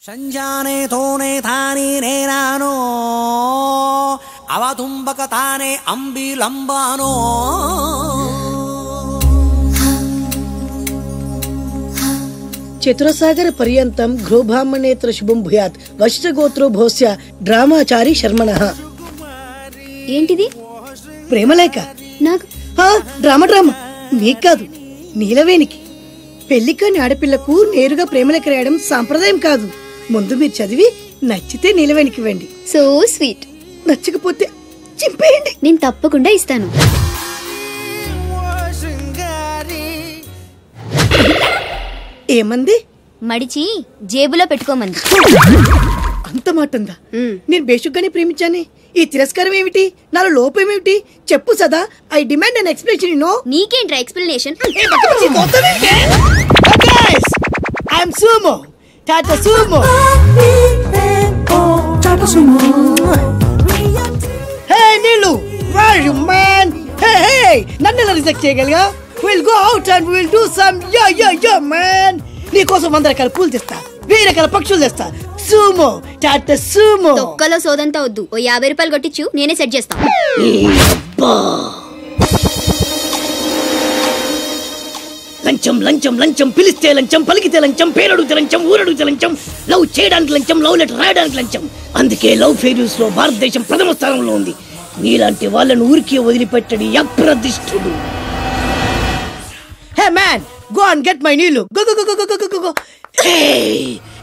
సంజానే తోనే తానే నేనానో అవతుంబక తానే అంబిలంబానో చతురసాగర పర్యంతం గృహబ్రాహ్మణేతర శుభం భూయాత్ వశిష్ఠగోత్రో భోస్య డ్రామాచారి శర్మణః. ఏంటిది? ప్రేమలేఖ. నాకు డ్రామా మీకు కాదు, నీలవేణికి. పెళ్లికాని ఆడపిల్లకు నేరుగా ప్రేమలేఖ రాయడం సాంప్రదాయం కాదు. ముందు మీరు చదివి నచ్చితే నీలవేణికి ఇవ్వండి. So sweet. నచ్చకపోతే చింపేయండి. నేను తప్పకుండా ఇస్తాను. ఏమంది? మడిచి జేబులో పెట్టుకోమంది. అంత మాటందా? నేను బేషుగ్గానే ప్రేమించానే. ఈ తిరస్కారం ఏమిటి? నాలో లోపం ఏమిటి? చెప్పు Sada. I demand an explanation. నీకేంట్రా explanation? I'm Sumo, Tata Sumo. Hey Neelu, where are you man? Hey, నన్ను ఎలా రిజెక్ట్ చేయగలిగా? We'll go out and we'll do some yeah man. నీకోసం 100 రకాల పూలు తెస్తా, 1000 రకాల పక్షులు తెస్తా. Sumo, Tata Sumo. తొక్కలో సోదంతా వద్దు. ఓ 50 రూపాయలు కొట్టించు, నేనే సెట్ చేస్తా. లంచం లంచం లంచం, పిలిస్తే లంచం, పలికితే లంచం, పేరడుగుతే లంచం, ఊరడుగుతే లంచం, లవ్ చేయడానికి లంచం, లవ్ లెటర్ రాయడానికి లంచం. అందుకే లవ్ ఫెయిల్యూర్స్ లో భారతదేశం ప్రథమ స్థానంలో ఉంది. నీలాంటి వాళ్ళను ఊరికే వదిలిపెట్టడి అప్రదిష్టుడు. Hey man, go and get my నీళ్ళు. Go go go go go go.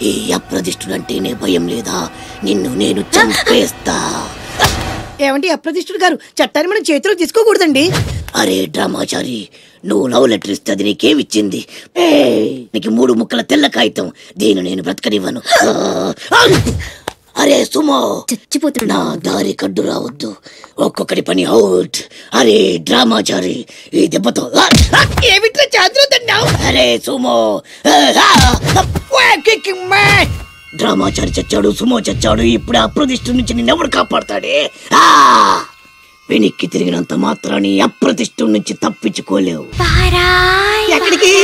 ఈ అప్రదిష్టుడు అంటేనే భయం లేదా? నిన్ను నేను చంపేస్తా. ఏమండి అప్రదిష్టుడు గారు, చట్టాన్ని మనం చేతిలో తీసుకోకూడదండి. అరే డ్రామాచారి, నువ్వు లవ్ లెటర్ ఇస్తే అది నీకేమిచ్చింది? నీకు 3 ముక్కల తెల్ల కాగితం. దీన్ని నేను బ్రతకనివ్వను. అరే సుమో, చచ్చిపోతున్నా. దారి కడ్డు రావద్దు. ఒక్కొక్కటి పని అవుట్. అరే డ్రామాచారి, ఈ దెబ్బతో ఏమిట్రా చేతులు తిన్నావు? అరే సుమో, డ్రామాచారి చచ్చాడు, సుమో చచ్చాడు. ఇప్పుడు అప్రతిష్ఠ నుంచి నిన్నెవడు కాపాడతాడే? వెనక్కి తిరిగినంత మాత్రాన్ని అప్రతిష్ఠ నుంచి తప్పించుకోలేవు. ఎక్కడికి?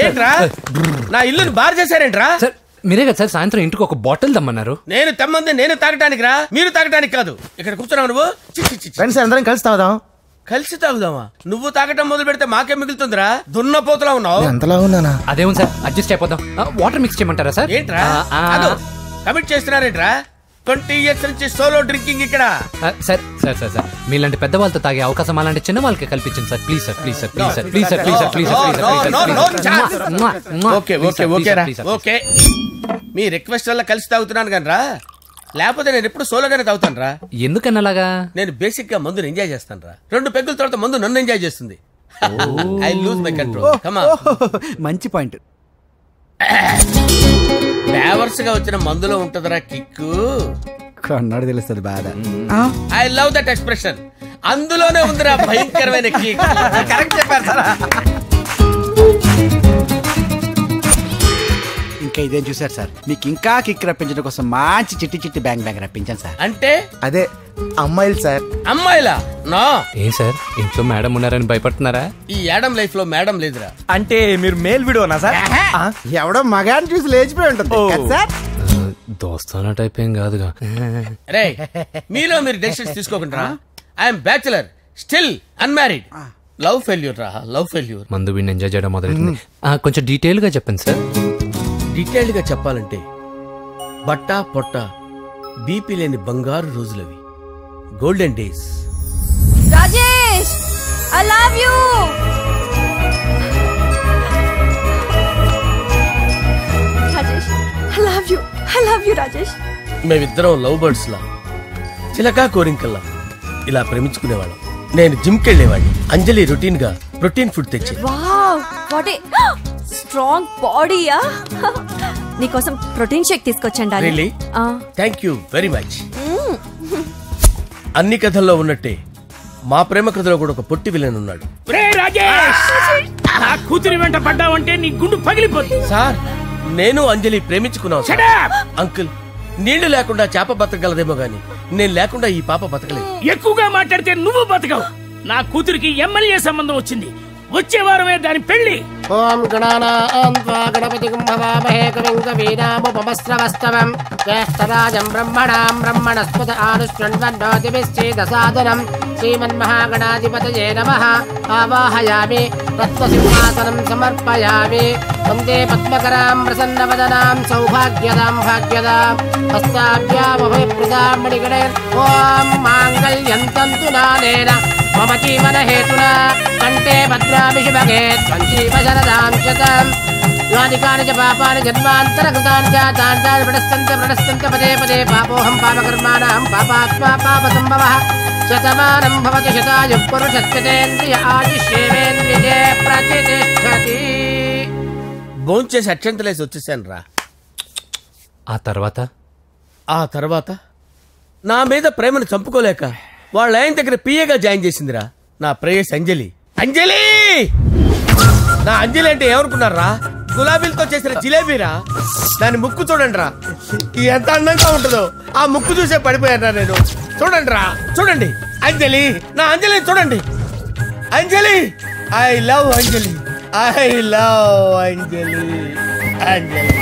ఏంట్రా నా ఇల్లుని బార్ చేశారేంట్రా? మీరే కదా సార్ సాయంత్రం ఇంటికి ఒక బాటిల్ తెమ్మన్నారు. నేను తెమ్మంది నేను తాగటానికి రా, మీరు తాగటానికి కాదు. ఇక్కడ కూర్చున్నావు నువ్వు. ఫ్రెండ్స్ అందరం కలిసి తాగుదాం. కలిసి తాగుదామా? నువ్వు తాగటం మొదలు పెడితే మాకే మిగులుతుందిరా. దున్నపోతులా ఉన్నావు. ఎంతలా ఉన్నానా? అదేమో సార్ అడ్జస్ట్ అయిపోదాం. వాటర్ మిక్స్ చేయమంటారా సార్? ఏంట్రా కమిట్ చేస్తున్నారేంట్రా? 20 years నుంచి సోలో డ్రింకింగ్ ఇక్కడ. సార్ సార్ సార్ సార్ మీలాంటి పెద్ద వాళ్ళతో తాగే అవకాశం అలాంటి చిన్న వాళ్ళకి కల్పించండి sir. Please sir, please sir, please sir, please sir, please sir, please sir. Okay okay okay రా, ఓకే. మీ రిక్వెస్ట్ వల్ల కలిసి తాగుతున్నాను కానీ రా, లేకపోతే నేను ఎప్పుడు సోలోగానే తాగుతాను రా. ఎందుకన్నా అలాగా? నేను బేసిక్ గా మందుని ఎంజాయ్ చేస్తాను రా. 2 పెగ్గుల తర్వాత మందు నన్ను ఎంజాయ్ చేస్తుంది. I lose my control. Come on. మంచి పాయింట్. ఫ్లేవర్స్ గా వచ్చిన మందులో ఉంటదరా కిక్కు. కన్నాడు తెలుస్తుంది బాధ. I love that expression. అందులోనే ఉందిరా భయంకరమైన కిక్. కరెక్ట్ చెప్పారు సార్. ఇంకా ఇదేం చూసారు సార్? మీకు ఇంకా కిక్ రప్పించడం కోసం మంచి చిట్టి చిట్టి బ్యాంగ్ బ్యాంగ్ రప్పించాను సార్. అంటే అదే అమ్మాయిలు సార్. అమ్మాయిలా? నా ఏం సార్ ఇంట్లో మేడం ఉన్నారని భయపడుతున్నారా? ఈ యాడమ్ లైఫ్ లో మేడం లేదురా. అంటే మీరు మేల్ వీడియోనా సార్? ఎవడో మగాన్ని చూసి లేచిపోయి ఉంటుంది సార్. దోస్తానా టైప్ ఏం కాదుగా. రే మీలో మీరు డెసిషన్స్ తీసుకోకుండా. I'm bachelor, still unmarried. Love failure రా, లవ్ ఫెయిల్యూర్. మందు వీడిని ఎంజాయ్ చేయడం మొదలైంది. కొంచెం డీటెయిల్ గా చెప్పండి సార్. డీటెయిల్డ్ గా చెప్పాలంటే బట్టా పొట్ట బీపీ లేని బంగారు రోజులవి, golden days. Rajesh, I love you. Rajesh, I love you. I love you Rajesh. మేమిద్దరం లవ్ బర్డ్స్ లా, చిలకా కోరింకల్లా ఇలా ప్రేమించుకునేవాళ్ళం. నేను జిమ్ కెళ్ళేవాడిని. అంజలి రొటీన్ గా ప్రోటీన్ ఫుడ్ తెచ్చి. వావ్, వాట్ ఏ స్ట్రాంగ్ బాడీయా. నీకోసం ప్రోటీన్ షేక్ తీసుకొచ్చండి Really? Thank you very much. అన్ని కథల్లో ఉన్నట్టే మా ప్రేమ కథలో కూడా ఒక పొట్టి విలన్ ఉన్నాడు. కూతురి వెంట పడ్డావంటే నీ గుండు పగిలిపోతుంది. సార్ నేను అంజలి ప్రేమించుకున్నాను. అంకుల్ నీళ్లు లేకుండా చేప బతకగలదేమో గాని నేను లేకుండా ఈ పాప బతకలేదు. ఎక్కువగా మాట్లాడితే నువ్వు బతకవు. నా కూతురికి ఎమ్మెల్యే సంబంధం వచ్చింది. వచ్చే వారమే దాని పెళ్లి. ఓం గణపతిం భవామహే కవిం కవీనాముపమస్రవస్తవం జ్యేష్ఠరాజం బ్రహ్మణాం బ్రహ్మణస్పద ఆనుష్ణ్వన్నోతిభిశ్చేదసాదనం శ్రీమన్మహాగణాధిపతయే నమః. ఆవాహయామి తత్వసింహాసనం సమర్పయామి. వందే పద్మకరాం ప్రసన్నవదనాం సౌభాగ్యదాం భాగ్యదాం హస్తాభ్యామభయప్రదాం మణిగణైర్. ఓం మాంగళ్యం తంతు నానేన మమ జీవన హేతునా కంటే భద్రామి శుభగే త్వంజీవ శరదాం శతం. యాని కాని చ పాపాని జన్మాంతరకృతాని చ తాని ప్రణశ్యంత పదే పదే పాపోహం పాపకర్మాణం పాపాత్మా పాపసంభవః. శతమానం భవతి శతాయు పురుషస్యేంద్రియ ఆయుష్యేంద్రియే ప్రతిష్టతి. భోంచేసి అక్షంతలేసి వచ్చేసాను రా. ఆ తర్వాత నా మీద ప్రేమను చంపుకోలేక వాళ్ళ ఆయన దగ్గర పిఏగా జాయిన్ చేసిందిరా నా ప్రేయస్ అంజలి. అంజలి నా అంజలి అంటే ఏమనుకున్నారా? గులాబీలతో చేసిన జిలేబీరా. దాని ముక్కు చూడండి రా ఎంత అందంగా ఉంటుందో. ఆ ముక్కు చూసే పడిపోయారా నేను. చూడండి రా చూడండి అంజలి నా అంజలి చూడండి. Anjali I love Anjali I love Anjali. Anjali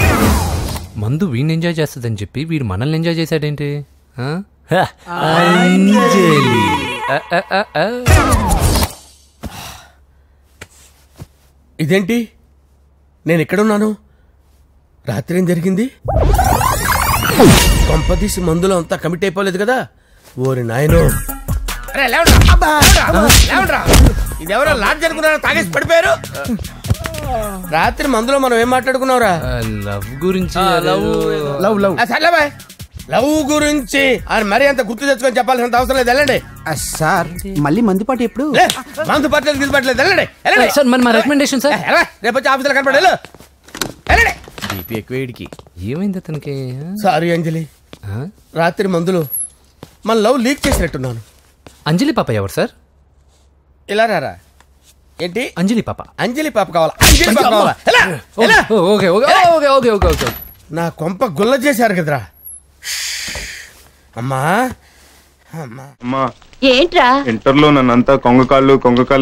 మందు వీడిని ఎంజాయ్ చేస్తుందని చెప్పి వీడు మనల్ని ఎంజాయ్ చేశాడేంటి? అంజలి ఇదేంటి నేను ఎక్కడున్నాను? రాత్రి ఏం జరిగింది? కొంపదీసి మందులో అంతా కమిట్ అయిపోలేదు కదా? ఓరి నాయనో. ఇదెవరో లాడ్జ్ అనుకున్నారా? తాగేసి పడిపోయారు. రాత్రి మందులో మనం ఏం మాట్లాడుకున్నావురా? లవ్ గురించి. సర్లే బాయ్ లవ్ గురించి అని మరీ అంత గుర్తు తెచ్చుకొని చెప్పాల్సినంత అవసరం లేదు. వెళ్ళండి సార్. మళ్ళీ మందుపాటి ఎప్పుడు? మందు పట్టలేదు గిల్లు పట్టలేదు. వెళ్ళండి సార్ మరి మా రికమెండేషన్ సార్. రేపు వచ్చి ఆఫీసులో కనపడి వెళ్ళండి. బీపీ ఎక్కువ వీడికి. ఏమైంది అతనికి? సారీ అంజలి రాత్రి మందులో మన లవ్ లీక్ చేసినట్టున్నాను. అంజలి పాప ఎవరు సార్? ఇలా రారా. ఏంటి అంజలి పాప? అంజలి పాప కావాలా? అంజలి పాప కావాలా? Okay okay okay okay okay okay. నా కొంప గుల్ల చేశారు కదరా. అమ్మా అమ్మా ఏంట్రా ఇంటర్లో నన్నంతా కొంగకాళ్ళు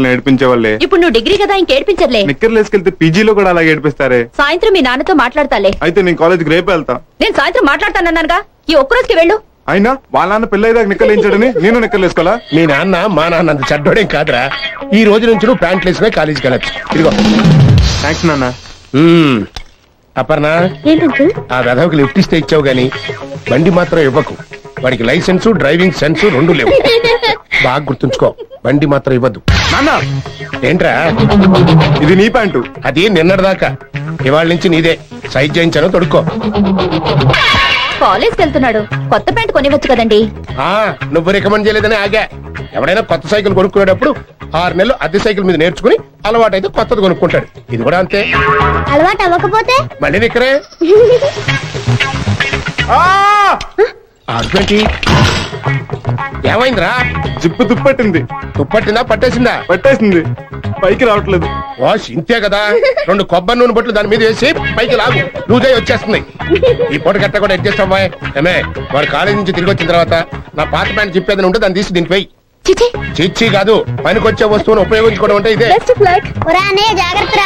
నేర్పించే వాళ్ళే. ఇప్పుడు నువ్వు డిగ్రీ కదా ఇంకేడ్పించర్లే. నిక్కర్లు వేసుకెళ్తే పీజీలో కూడా అలాగే ఏడిపిస్తారే. సాయంత్రం మీ నాన్నతో మాట్లాడతాలే. అయితే నేను కాలేజ్కి రేపు వెళ్తా. నేను సాయంత్రం మాట్లాడతానన్నానుగా. ఈ ఒక్కరోజుకి వెళ్ళు. అయినా వాళ్ళ నాన్న పెళ్ళైదాకా నిక్కర్లు వేయించాడని నేను నిక్కర్లు వేసుకోవాలా? మీ నాన్న మా నాన్న అంత చెడ్డోడేం కాదురా. ఈ రోజు నుంచి నువ్వు ప్యాంట్లు వేసుకుని కాలేజీకి వెళ్ళచ్చు. ఇదిగో. థ్యాంక్స్ నాన్న. అపర్ణ ఆ వెధవకి లిఫ్ట్ ఇస్తే ఇచ్చావు గాని బండి మాత్రం ఇవ్వకు. వాడికి లైసెన్స్ డ్రైవింగ్ సెన్స్ రెండు లేవు. బాగా గుర్తుంచుకో. బండి మాత్రం ఇవ్వద్దు. నాన్న ఏంట్రా ఇది నీ ప్యాంటు? అది నిన్నటిదాకా. ఇవాళ నుంచి నీదే. సైజ్ చేయించాను తొడుక్కో. కాలేజ్కి వెళ్తున్నాడు. కొత్త ప్యాంట్ కొనివచ్చు కదండి. నువ్వు రికమెండ్ చేయలేదని ఆగా. ఎవడైనా కొత్త సైకిల్ కొనుక్కునేటప్పుడు 6 నెలలు అద్దె సైకిల్ మీద నేర్చుకుని అలవాటైతే కొత్తది కొనుక్కుంటాడు. ఇది కూడా అంతే. అలవాటు అవ్వకపోతే మళ్ళీ నిక్కరే. అటువంటి ఏమైందిరా? జిప్పు తుప్పట్టింది. తుప్పట్టిందా పట్టేసిందా? పట్టేసింది. పైకి రావట్లేదు. వాష్ ఇంతే కదా. 2 కొబ్బరి నూనె బొట్లు దాని మీద వేసి పైకి లాగు. లూజై వచ్చేస్తుంది. ఈ పూట గట్ట కూడా అడ్జస్ట్ అవ్వాయి. ఏమే వాడు కాలేజీ నుంచి తిరిగి వచ్చిన తర్వాత నా పాత ప్యాంట్ చెప్పేదని ఉంటే దాన్ని తీసి దీనికి పోయి. చిచ్చి కాదు, పనికొచ్చే వస్తువును ఉపయోగించుకోవడం అంటే ఇదే. జాగ్రత్త.